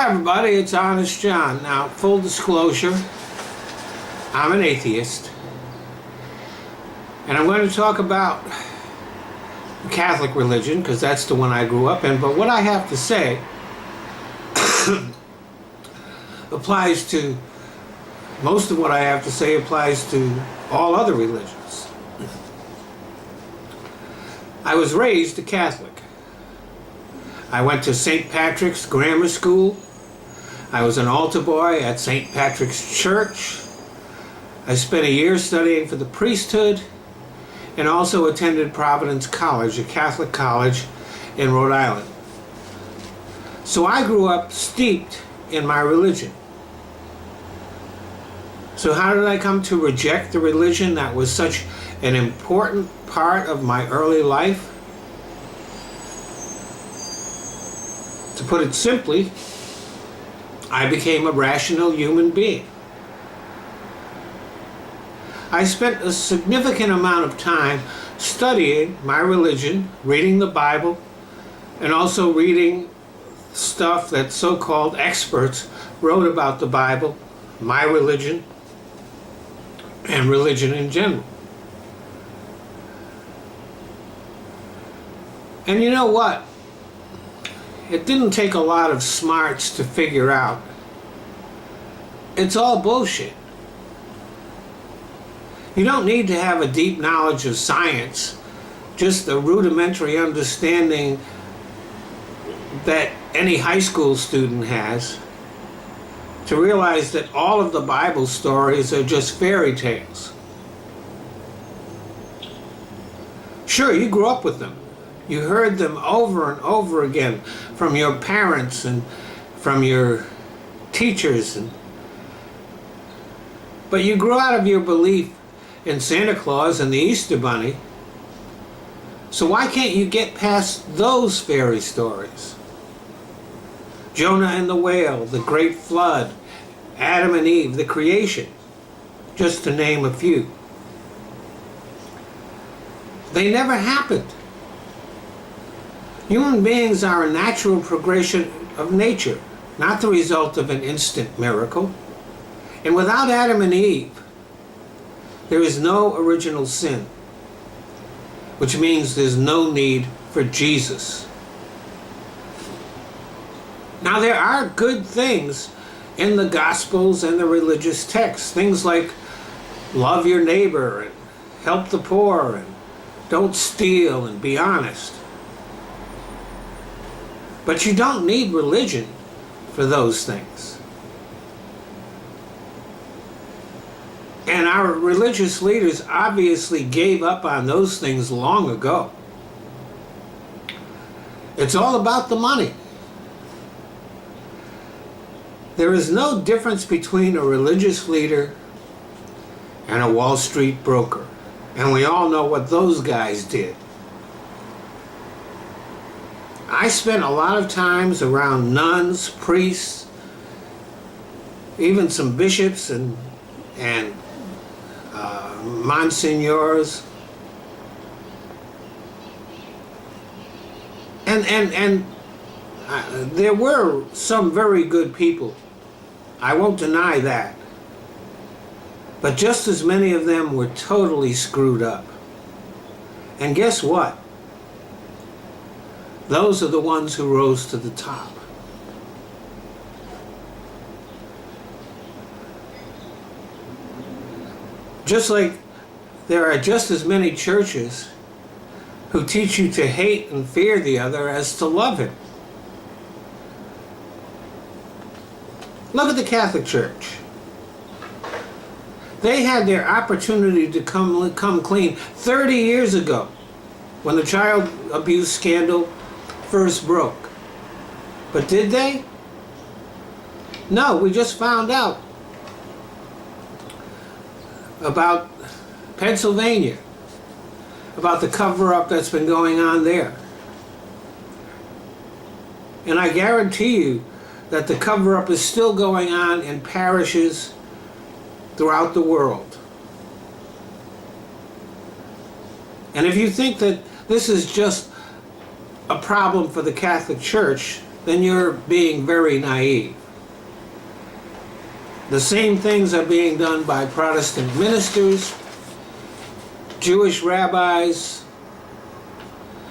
Hi everybody, it's Honest John. Now, full disclosure, I'm an atheist. And I'm going to talk about the Catholic religion, because that's the one I grew up in. But what I have to say applies to, most of what I have to say applies to all other religions. I was raised a Catholic. I went to St. Patrick's Grammar School. I was an altar boy at St. Patrick's Church. I spent a year studying for the priesthood and also attended Providence College, a Catholic college in Rhode Island. So I grew up steeped in my religion. So how did I come to reject the religion that was such an important part of my early life? To put it simply, I became a rational human being. I spent a significant amount of time studying my religion, reading the Bible, and also reading stuff that so-called experts wrote about the Bible, my religion, and religion in general. And you know what? It didn't take a lot of smarts to figure out it's all bullshit. You don't need to have a deep knowledge of science, just a rudimentary understanding that any high school student has, to realize that all of the Bible stories are just fairy tales. Sure, you grew up with them. You heard them over and over again from your parents and from your teachers. But you grew out of your belief in Santa Claus and the Easter Bunny. So why can't you get past those fairy stories? Jonah and the whale, the great flood, Adam and Eve, the creation, just to name a few. They never happened. Human beings are a natural progression of nature, not the result of an instant miracle. And without Adam and Eve, there is no original sin, which means there's no need for Jesus. Now, there are good things in the Gospels and the religious texts, things like love your neighbor and help the poor and don't steal and be honest. But you don't need religion for those things. And our religious leaders obviously gave up on those things long ago. It's all about the money. There is no difference between a religious leader and a Wall Street broker. And we all know what those guys did. I spent a lot of times around nuns, priests, even some bishops and monsignors, and there were some very good people. I won't deny that. But just as many of them were totally screwed up. And guess what? Those are the ones who rose to the top. Just like there are just as many churches who teach you to hate and fear the other as to love him. Look at the Catholic Church. They had their opportunity to come clean 30 years ago when the child abuse scandal first broke. But did they? No, we just found out about Pennsylvania, about the cover-up that's been going on there. And I guarantee you that the cover-up is still going on in parishes throughout the world. And if you think that this is just a problem for the Catholic Church, then you're being very naive. The same things are being done by Protestant ministers, Jewish rabbis,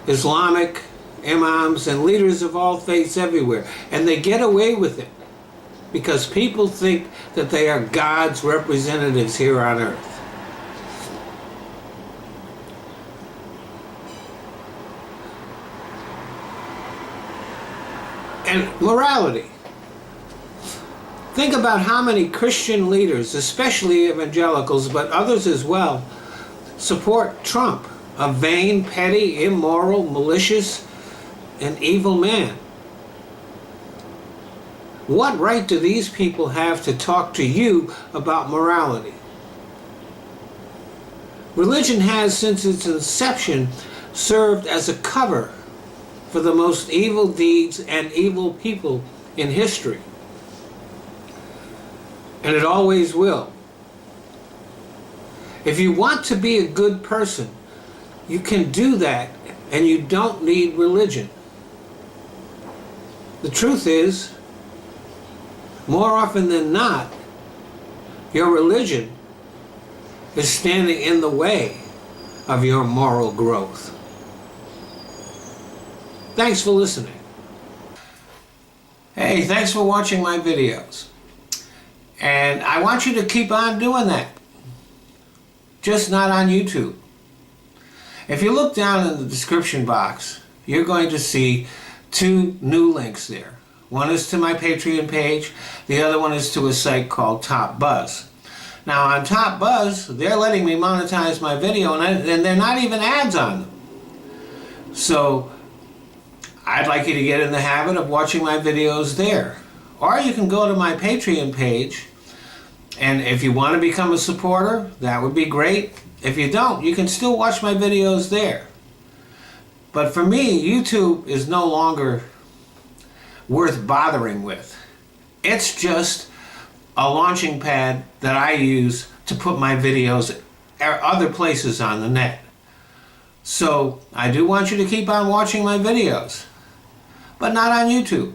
Islamic imams, and leaders of all faiths everywhere. And they get away with it because people think that they are God's representatives here on earth. And morality. Think about how many Christian leaders, especially evangelicals, but others as well, support Trump, a vain, petty, immoral, malicious, and evil man. What right do these people have to talk to you about morality? Religion has, since its inception, served as a cover for the most evil deeds and evil people in history. And it always will. If you want to be a good person, you can do that, and you don't need religion. The truth is, more often than not, your religion is standing in the way of your moral growth. Thanks for listening. Hey, thanks for watching my videos. And I want you to keep on doing that. Just not on YouTube. If you look down in the description box, you're going to see 2 new links there. One is to my Patreon page, the other one is to a site called Top Buzz. Now on Top Buzz, they're letting me monetize my video, and they're not even ads on them. So I'd like you to get in the habit of watching my videos there. Or you can go to my Patreon page, and if you want to become a supporter, that would be great. If you don't, you can still watch my videos there. But for me, YouTube is no longer worth bothering with. It's just a launching pad that I use to put my videos other places on the net. So I do want you to keep on watching my videos, but not on YouTube.